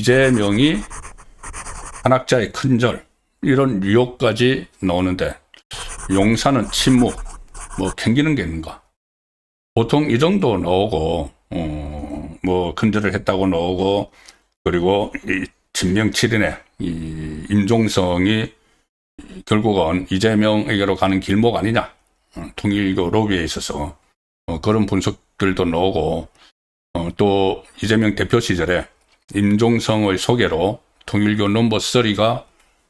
이재명이 한학자의 큰절 이런 유혹까지 나오는데 용사는 침묵 뭐 캥기는 게 있는가? 보통 이 정도 나오고 뭐 큰절을 했다고 나오고 그리고 이 진명칠인의 이 임종성이 결국은 이재명에게로 가는 길목 아니냐? 통일교 로비에 있어서 그런 분석들도 나오고 또 이재명 대표 시절에 임종성의 소개로 통일교 넘버 3가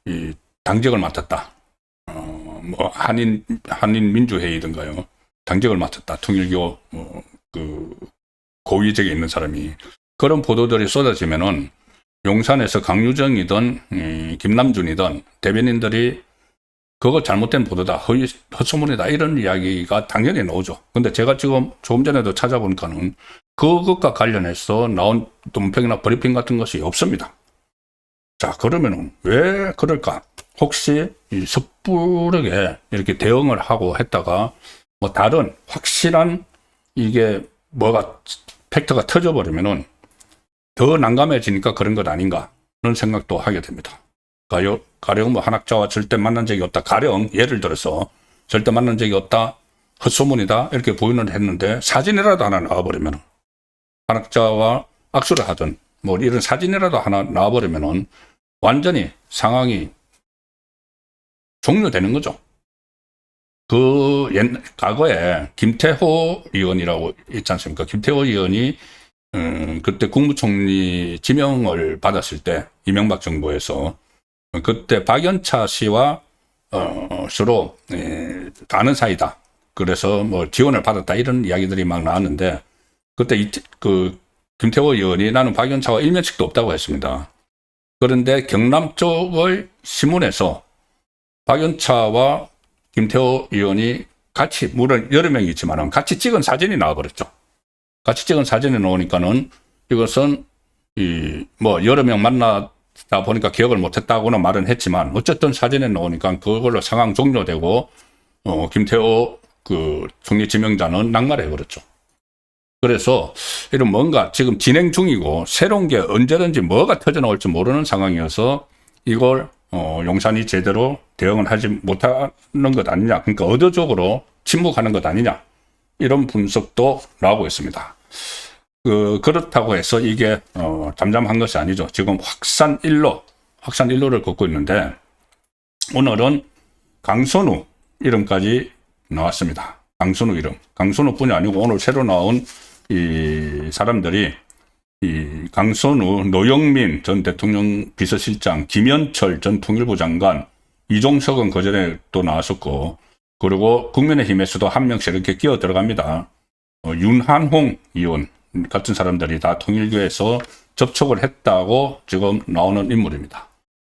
이 당직을 맡았다. 뭐 한인 민주회의든가요. 당직을 맡았다. 통일교 그 고위직에 있는 사람이 그런 보도들이 쏟아지면은 용산에서 강유정이든 김남준이든 대변인들이 그거 잘못된 보도다, 헛소문이다 이런 이야기가 당연히 나오죠. 근데 제가 지금 조금 전에도 찾아보니까는 그것과 관련해서 나온 논평이나 브리핑 같은 것이 없습니다. 자, 그러면은 왜 그럴까? 혹시 이 섣부르게 이렇게 대응을 하고 했다가 뭐 다른 확실한 이게 뭐가 팩트가 터져버리면은 더 난감해지니까 그런 것 아닌가 그런 생각도 하게 됩니다. 가령 뭐 한학자와 절대 만난 적이 없다. 가령 예를 들어서 절대 만난 적이 없다. 헛소문이다. 이렇게 부인을 했는데 사진이라도 하나 나와버리면 한학자와 악수를 하든 뭐 이런 사진이라도 하나 나와버리면 완전히 상황이 종료되는 거죠. 과거에 김태호 의원이라고 있지 않습니까? 김태호 의원이 그때 국무총리 지명을 받았을 때 이명박 정부에서 그때 박연차 씨와 주로 아는 사이다. 그래서 뭐 지원을 받았다 이런 이야기들이 막 나왔는데 그때 그 김태호 의원이 나는 박연차와 일면식도 없다고 했습니다. 그런데 경남 쪽의 신문에서 박연차와 김태호 의원이 같이 물론 여러 명이 있지만 같이 찍은 사진이 나와버렸죠. 같이 찍은 사진이 나오니까는 이것은 뭐 여러 명 만나다 보니까 기억을 못했다고는 말은 했지만 어쨌든 사진에 나오니까 그걸로 상황 종료되고 김태호 그 총리 지명자는 낙마해버렸죠. 그래서 이런 뭔가 지금 진행 중이고 새로운 게 언제든지 뭐가 터져 나올지 모르는 상황이어서 이걸 용산이 제대로 대응을 하지 못하는 것 아니냐. 그러니까 의도적으로 침묵하는 것 아니냐. 이런 분석도 나오고 있습니다. 그렇다고 해서 이게 잠잠한 것이 아니죠. 지금 확산일로를 걷고 있는데 오늘은 강선우 이름까지 나왔습니다. 강선우 이름. 강선우뿐이 아니고 오늘 새로 나온 이 사람들이 이 강선우, 노영민 전 대통령 비서실장, 김현철 전 통일부 장관, 이종석은 그전에 또 나왔었고 그리고 국민의힘에서도 한 명씩 이렇게 끼어 들어갑니다. 윤한홍 의원 같은 사람들이 다 통일교에서 접촉을 했다고 지금 나오는 인물입니다.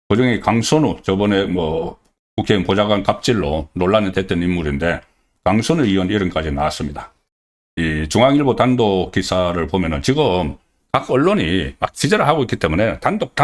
그중에 강선우 저번에 뭐 국회의원 보좌관 갑질로 논란이 됐던 인물인데 강선우 의원 이름까지 나왔습니다. 이 중앙일보 단독 기사를 보면은 지금 각 언론이 막 취재를 하고 있기 때문에 단독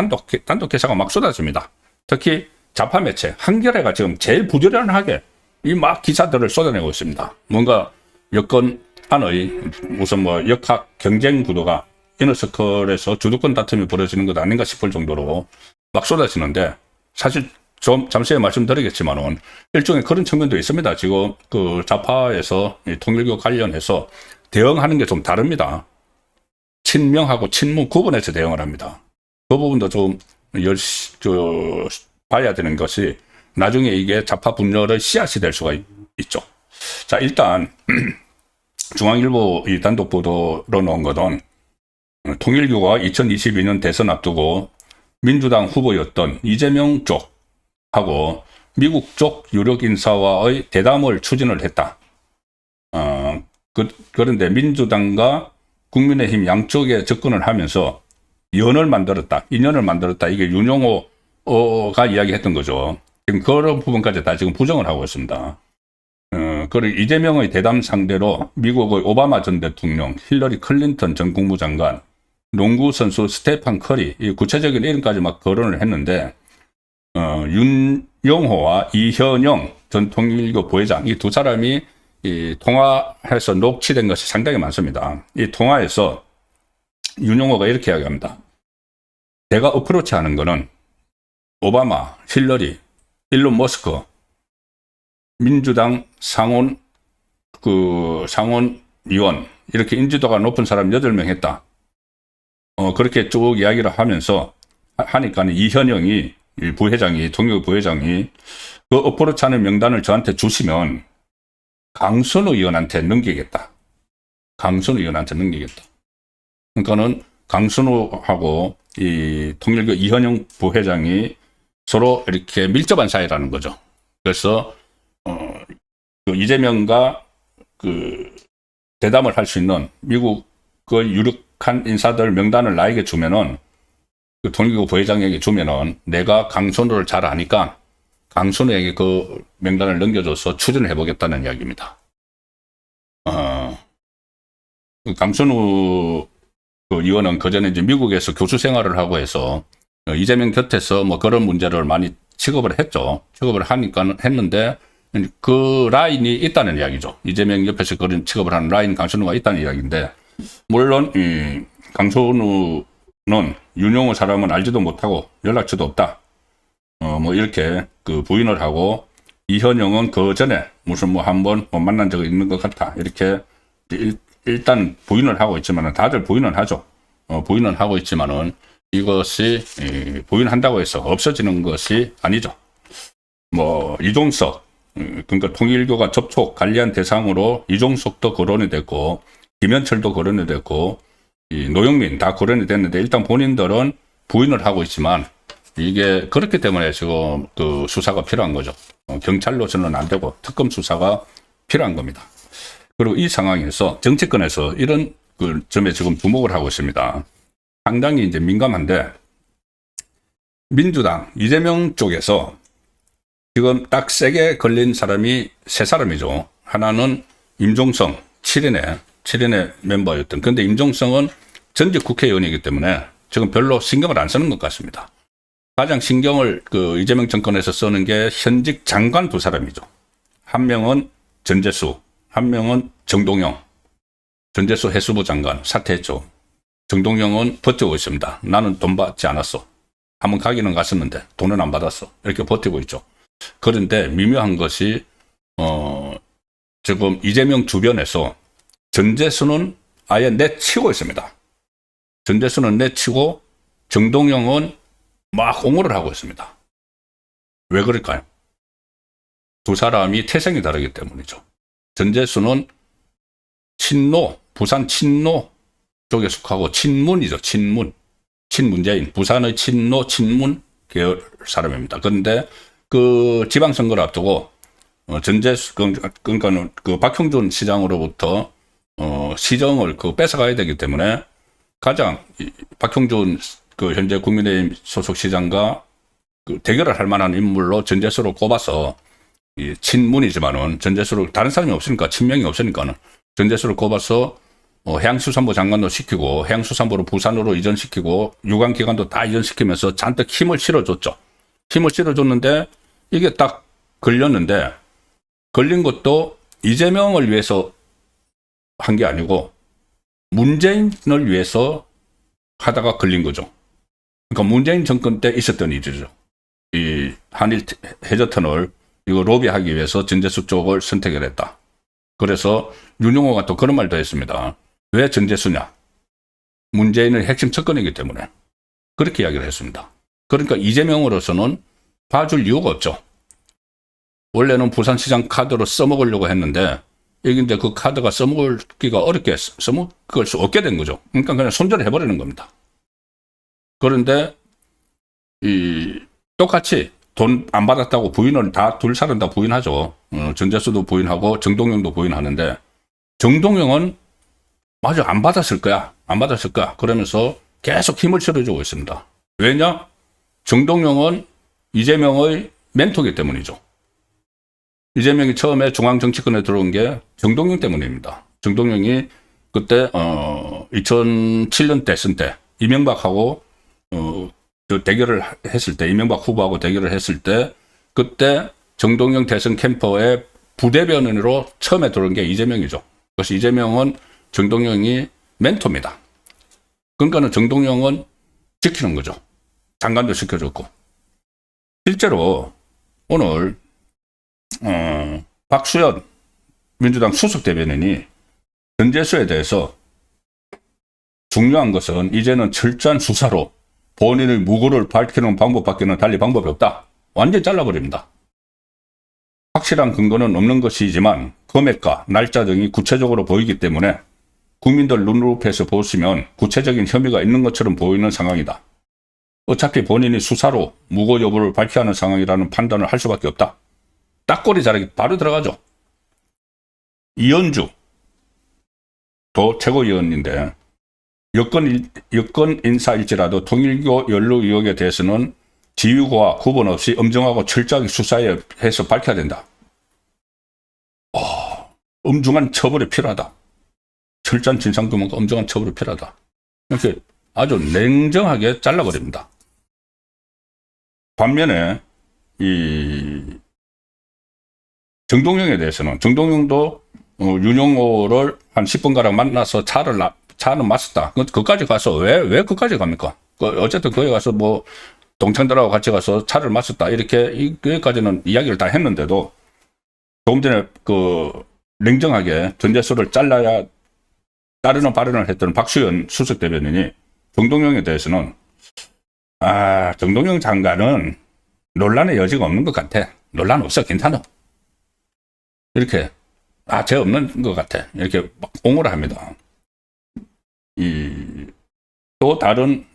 기사가 막 쏟아집니다. 특히 좌파 매체 한겨레가 지금 제일 부지런하게 이 막 기사들을 쏟아내고 있습니다. 뭔가 여권 안의 무슨 뭐 역학 경쟁 구도가 이너서클에서 주도권 다툼이 벌어지는 것 아닌가 싶을 정도로 막 쏟아지는데 사실 좀 잠시 후에 말씀드리겠지만은 일종의 그런 측면도 있습니다. 지금 그 좌파에서 통일교 관련해서 대응하는 게 좀 다릅니다. 친명하고 친문 구분해서 대응을 합니다. 그 부분도 좀 봐야 되는 것이 나중에 이게 좌파 분열의 씨앗이 될 수가 있죠. 자, 일단 중앙일보 이 단독 보도로 나온 것은 통일교가 2022년 대선 앞두고 민주당 후보였던 이재명 쪽하고 미국 쪽 유력 인사와의 대담을 추진을 했다. 그런데 민주당과 국민의힘 양쪽에 접근을 하면서 인연을 만들었다. 이게 윤용호가 이야기했던 거죠. 지금 그런 부분까지 다 지금 부정을 하고 있습니다. 그리고 이재명의 대담 상대로 미국의 오바마 전 대통령, 힐러리 클린턴 전 국무장관, 농구 선수 스테판 커리, 이 구체적인 이름까지 막 거론을 했는데 윤용호와 이현영 전 통일교 부회장 이 두 사람이 이 통화해서 녹취된 것이 상당히 많습니다. 이 통화에서 윤용호가 이렇게 이야기합니다. 내가 어프로치 하는 거는 오바마, 힐러리, 일론 머스크, 민주당 상원의원, 이렇게 인지도가 높은 사람 8명 했다. 그렇게 쭉 이야기를 하면서 하니까 이현영이, 부회장이, 통일교 부회장이 그 어프로치 하는 명단을 저한테 주시면 강선우 의원한테 넘기겠다. 강선우 의원한테 넘기겠다. 그러니까는 강선우하고 이 통일교 이현영 부회장이 서로 이렇게 밀접한 사이라는 거죠. 그래서 그 이재명과 그 대담을 할 수 있는 미국의 유력한 인사들 명단을 나에게 주면은, 그 통일교 부회장에게 주면은 내가 강선우를 잘 아니까 강선우에게 그 명단을 넘겨줘서 추진을 해보겠다는 이야기입니다. 강선우 그 의원은 그전에 이제 미국에서 교수 생활을 하고 해서 이재명 곁에서 뭐 그런 문제를 많이 취급을 했죠. 취급을 하니까 했는데 그 라인이 있다는 이야기죠. 이재명 옆에서 그런 취급을 하는 라인 강선우가 있다는 이야기인데, 물론 강선우는 윤용호 사람은 알지도 못하고 연락처도 없다. 뭐 이렇게 그 부인을 하고, 이현영은 그 전에 무슨 뭐 한번 만난 적이 있는 것 같다. 이렇게 일단 부인을 하고 있지만은, 다들 부인은 하죠. 부인은 하고 있지만은 이것이 부인한다고 해서 없어지는 것이 아니죠. 뭐 이종석, 그러니까 통일교가 접촉 관리한 대상으로 이종석도 거론이 됐고, 김현철도 거론이 됐고, 노영민 다 거론이 됐는데, 일단 본인들은 부인을 하고 있지만 이게 그렇기 때문에 지금 그 수사가 필요한 거죠. 경찰로서는 안 되고 특검 수사가 필요한 겁니다. 그리고 이 상황에서 정치권에서 이런 그 점에 지금 주목을 하고 있습니다. 상당히 이제 민감한데, 민주당 이재명 쪽에서 지금 딱 세게 걸린 사람이 3사람이죠. 하나는 임종성, 7인의 멤버였던. 그런데 임종성은 전직 국회의원이기 때문에 지금 별로 신경을 안 쓰는 것 같습니다. 가장 신경을 그 이재명 정권에서 쓰는 게 현직 장관 2사람이죠. 한 명은 전재수, 한 명은 정동영. 전재수 해수부 장관 사퇴했죠. 정동영은 버티고 있습니다. 나는 돈 받지 않았어. 한번 가기는 갔었는데 돈은 안 받았어. 이렇게 버티고 있죠. 그런데 미묘한 것이 지금 이재명 주변에서 전재수는 아예 내치고 있습니다. 전재수는 내치고 정동영은 막 옹호를 하고 있습니다. 왜 그럴까요? 2사람이 태생이 다르기 때문이죠. 전재수는 친노, 부산 친노 쪽에 속하고 친문이죠. 친문재인, 부산의 친노, 친문 계열 사람입니다. 그런데 그 지방선거를 앞두고 전재수, 그러니까 그 박형준 시장으로부터 시정을 그 뺏어가야 되기 때문에 가장 박형준 그 현재 국민의힘 소속 시장과 그 대결을 할 만한 인물로 전재수를 꼽아서, 이 친문이지만은 전재수를, 다른 사람이 없으니까, 친명이 없으니까는 전재수를 꼽아서 해양수산부 장관도 시키고, 해양수산부를 부산으로 이전시키고, 유관기관도 다 이전시키면서 잔뜩 힘을 실어줬죠. 힘을 실어줬는데 이게 딱 걸렸는데, 걸린 것도 이재명을 위해서 한 게 아니고 문재인을 위해서 하다가 걸린 거죠. 그러니까 문재인 정권 때 있었던 일이죠. 이 한일 해저터널 이거 로비하기 위해서 전재수 쪽을 선택을 했다. 그래서 윤용호가 또 그런 말도 했습니다. 왜 전재수냐? 문재인의 핵심 측근이기 때문에. 그렇게 이야기를 했습니다. 그러니까 이재명으로서는 봐줄 이유가 없죠. 원래는 부산시장 카드로 써먹으려고 했는데, 이게 그 카드가 써먹기가 어렵게 써먹을 수 없게 된 거죠. 그러니까 그냥 손절을 해버리는 겁니다. 그런데 똑같이 돈 안 받았다고 부인을 다, 2사람 다 부인하죠. 전재수도 부인하고 정동영도 부인하는데, 정동영은 맞아, 안 받았을 거야. 그러면서 계속 힘을 실어주고 있습니다. 왜냐? 정동영은 이재명의 멘토이기 때문이죠. 이재명이 처음에 중앙정치권에 들어온 게 정동영 때문입니다. 정동영이 그때 2007년 대선 때 이명박하고 대결을 했을 때, 이명박 후보하고 대결을 했을 때, 그때 정동영 대선 캠퍼의 부대변인으로 처음에 들어온 게 이재명이죠. 그래서 이재명은 정동영이 멘토입니다. 그러니까는 정동영은 지키는 거죠. 장관도 시켜줬고. 실제로 오늘 박수현 민주당 수석 대변인이 전재수에 대해서 중요한 것은 이제는 철저한 수사로 본인의 무고를 밝히는 방법밖에는 달리 방법이 없다. 완전히 잘라버립니다. 확실한 근거는 없는 것이지만 금액과 날짜 등이 구체적으로 보이기 때문에 국민들 눈높이에서 보시면 구체적인 혐의가 있는 것처럼 보이는 상황이다. 어차피 본인이 수사로 무고 여부를 밝혀야 하는 상황이라는 판단을 할 수밖에 없다. 딱꼬리 자르기 바로 들어가죠. 이현주 또 최고위원인데 여권 인사일지라도 통일교 연루 의혹에 대해서는 지휘구와 구분 없이 엄정하고 철저하게 수사해서 밝혀야 된다. 엄중한 처벌이 필요하다. 철저한 진상규명과 엄정한 처벌이 필요하다. 이렇게 아주 냉정하게 잘라버립니다. 반면에 이 정동영에 대해서는 정동영도 윤용호를 한 10분가량 만나서 차는 마셨다. 그까지 가서 왜 그까지 갑니까? 어쨌든 거기 가서 뭐 동창들하고 같이 가서 차를 마셨다. 이렇게 여기까지는 이야기를 다 했는데도 조금 전에 냉정하게 전재수를 잘라야 따르는 발언을 했던 박수현 수석 대변인이 정동영에 대해서는 정동영 장관은 논란의 여지가 없는 것 같아. 논란 없어. 괜찮아. 이렇게 죄 없는 것 같아. 이렇게 막 옹호를 합니다. 또 다른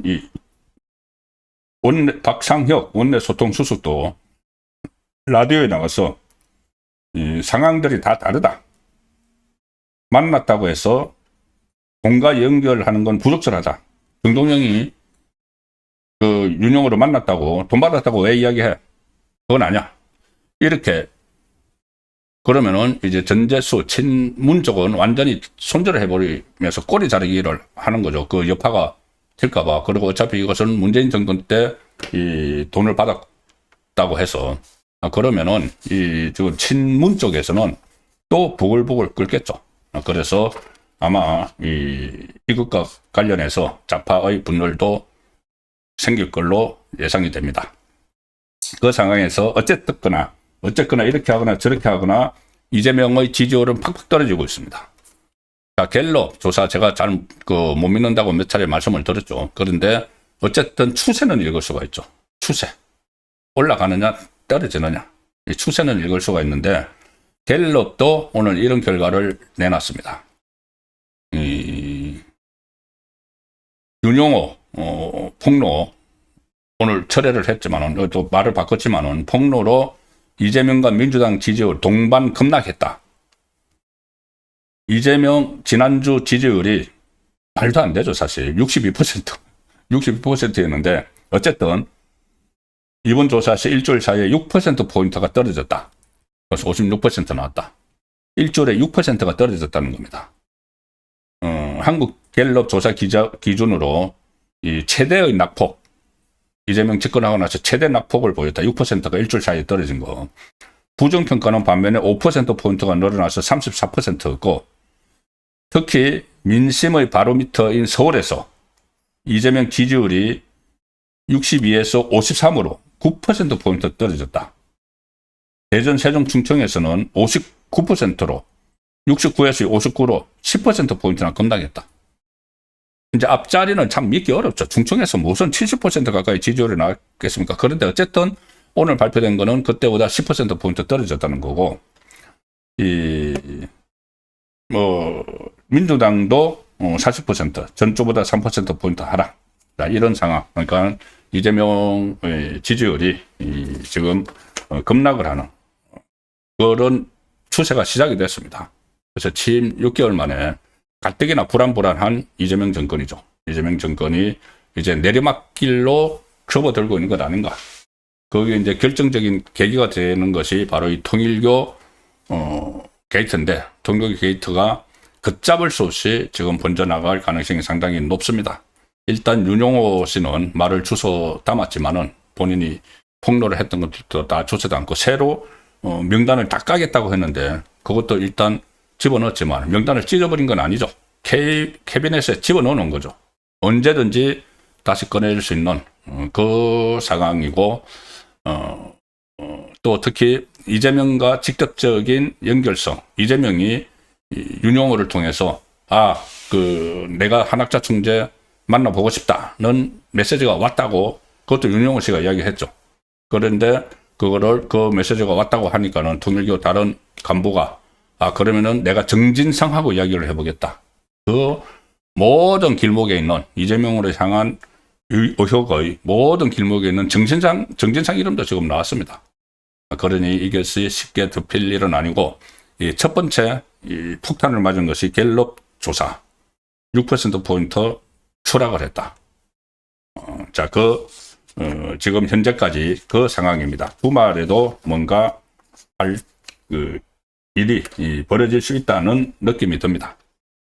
박상혁 원내 소통 수석도 라디오에 나가서 상황들이 다 다르다. 만났다고 해서 돈과 연결하는 건 부적절하다. 정동영이 윤용호를 만났다고 돈 받았다고 왜 이야기해? 그건 아니야. 이렇게 그러면은 이제 전재수 친문 쪽은 완전히 손절을 해버리면서 꼬리 자르기를 하는 거죠. 그 여파가 될까봐. 그리고 어차피 이것은 문재인 정권 때 이 돈을 받았다고 해서 그러면은 지금 친문 쪽에서는 또 부글부글 끓겠죠. 그래서 아마 이것과 관련해서 좌파의 분열도 생길 걸로 예상이 됩니다. 그 상황에서 어쨌거나 이렇게 하거나 저렇게 하거나 이재명의 지지율은 팍팍 떨어지고 있습니다. 자, 갤럽 조사 제가 잘 못 믿는다고 몇 차례 말씀을 드렸죠. 그런데 어쨌든 추세는 읽을 수가 있죠. 추세. 올라가느냐 떨어지느냐. 이 추세는 읽을 수가 있는데 갤럽도 오늘 이런 결과를 내놨습니다. 윤용호 폭로 오늘 철회를 했지만은 또 말을 바꿨지만은 폭로로 이재명과 민주당 지지율 동반 급락했다. 이재명 지난주 지지율이 말도 안 되죠. 사실 62%였는데 어쨌든 이번 조사 시 일주일 사이에 6%포인트가 떨어졌다. 그래서 56% 나왔다. 일주일에 6%가 떨어졌다는 겁니다. 한국 갤럽 조사 기준으로 이 최대의 낙폭, 이재명 집권하고 나서 최대 낙폭을 보였다. 6%가 일주일 사이에 떨어진 거. 부정평가는 반면에 5%포인트가 늘어나서 34%였고, 특히 민심의 바로미터인 서울에서 이재명 지지율이 62에서 53으로 9%포인트 떨어졌다. 대전, 세종, 충청에서는 59%로 69에서 59로 10%포인트나 급락했다. 이제 앞자리는 참 믿기 어렵죠. 충청에서 무슨 70% 가까이 지지율이 나왔겠습니까? 그런데 어쨌든 오늘 발표된 거는 그때보다 10%포인트 떨어졌다는 거고, 민주당도 40%, 전주보다 3%포인트 하락. 이런 상황. 그러니까 이재명의 지지율이 지금 급락을 하는 그런 추세가 시작이 됐습니다. 그래서 취임 6개월 만에 가뜩이나 불안한 이재명 정권이죠. 이재명 정권이 이제 내리막길로 접어들고 있는 것 아닌가. 거기에 이제 결정적인 계기가 되는 것이 바로 이 통일교 게이트인데, 통일교 게이트가 걷잡을 수 없이 지금 번져나갈 가능성이 상당히 높습니다. 일단 윤용호 씨는 말을 주워 담았지만은 본인이 폭로를 했던 것들도 다 주워도 않고 새로 명단을 다 까겠다고 했는데 그것도 일단 집어넣었지만 명단을 찢어버린 건 아니죠. 캐비넷에 집어넣는 거죠. 언제든지 다시 꺼낼 수 있는 그 상황이고, 또 특히 이재명과 직접적인 연결성, 이재명이 윤용호를 통해서 내가 한학자 총재 만나보고 싶다는 메시지가 왔다고, 그것도 윤용호 씨가 이야기했죠. 그런데 그 메시지가 왔다고 하니까는 통일교 다른 간부가 그러면은 내가 정진상하고 이야기를 해보겠다. 그 모든 길목에 있는 이재명으로 향한 의혹의 모든 길목에 있는 정진상 이름도 지금 나왔습니다. 그러니 이것이 쉽게 덮일 일은 아니고, 첫 번째 폭탄을 맞은 것이 갤럽 조사 6%포인트 추락을 했다. 지금 현재까지 그 상황입니다. 주말에도 뭔가 일이 벌어질 수 있다는 느낌이 듭니다.